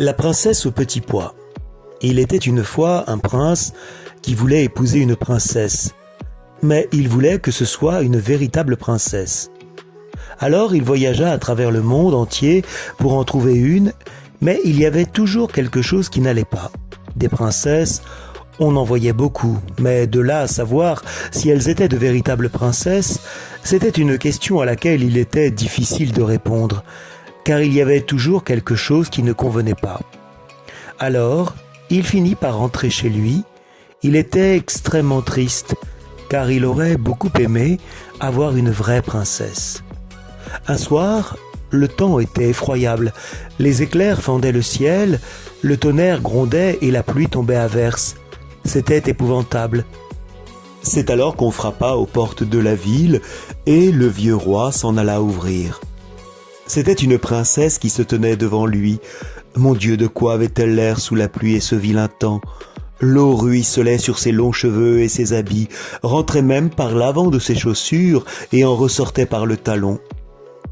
La princesse au petit pois. Il était une fois un prince qui voulait épouser une princesse, mais il voulait que ce soit une véritable princesse. Alors il voyagea à travers le monde entier pour en trouver une, mais il y avait toujours quelque chose qui n'allait pas. Des princesses, on en voyait beaucoup, mais de là à savoir si elles étaient de véritables princesses, c'était une question à laquelle il était difficile de répondre, car il y avait toujours quelque chose qui ne convenait pas. Alors, il finit par rentrer chez lui. Il était extrêmement triste, car il aurait beaucoup aimé avoir une vraie princesse. Un soir, le temps était effroyable. Les éclairs fendaient le ciel, le tonnerre grondait et la pluie tombait à verse. C'était épouvantable. C'est alors qu'on frappa aux portes de la ville et le vieux roi s'en alla ouvrir. C'était une princesse qui se tenait devant lui. Mon Dieu, de quoi avait-elle l'air sous la pluie et ce vilain temps? L'eau ruisselait sur ses longs cheveux et ses habits, rentrait même par l'avant de ses chaussures et en ressortait par le talon.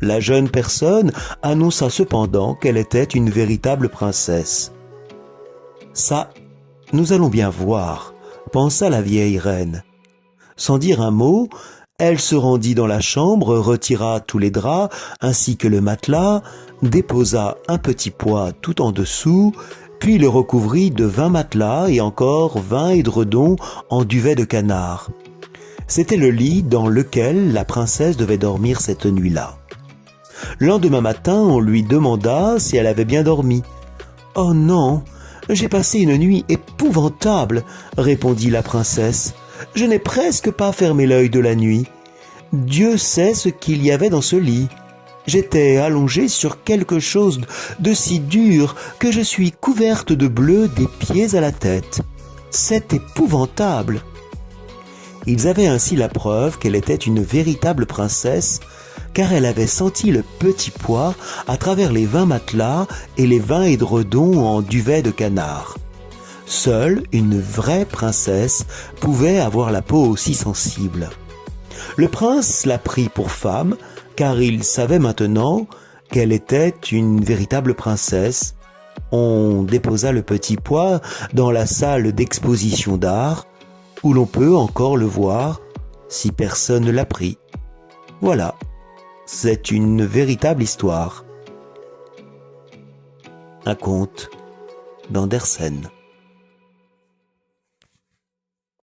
La jeune personne annonça cependant qu'elle était une véritable princesse. « Ça, nous allons bien voir, » pensa la vieille reine. Sans dire un mot, elle se rendit dans la chambre, retira tous les draps ainsi que le matelas, déposa un petit pois tout en dessous, puis le recouvrit de 20 matelas et encore 20 édredons en duvet de canard. C'était le lit dans lequel la princesse devait dormir cette nuit-là. Le lendemain matin, on lui demanda si elle avait bien dormi. « Oh non, j'ai passé une nuit épouvantable, » répondit la princesse. « Je n'ai presque pas fermé l'œil de la nuit. Dieu sait ce qu'il y avait dans ce lit. J'étais allongée sur quelque chose de si dur que je suis couverte de bleu des pieds à la tête. C'est épouvantable. » Ils avaient ainsi la preuve qu'elle était une véritable princesse, car elle avait senti le petit pois à travers les 20 matelas et les 20 édredons en duvet de canard. Seule une vraie princesse pouvait avoir la peau aussi sensible. Le prince la prit pour femme, car il savait maintenant qu'elle était une véritable princesse. On déposa le petit pois dans la salle d'exposition d'art, où l'on peut encore le voir si personne ne l'a pris. Voilà, c'est une véritable histoire. Un conte d'Andersen.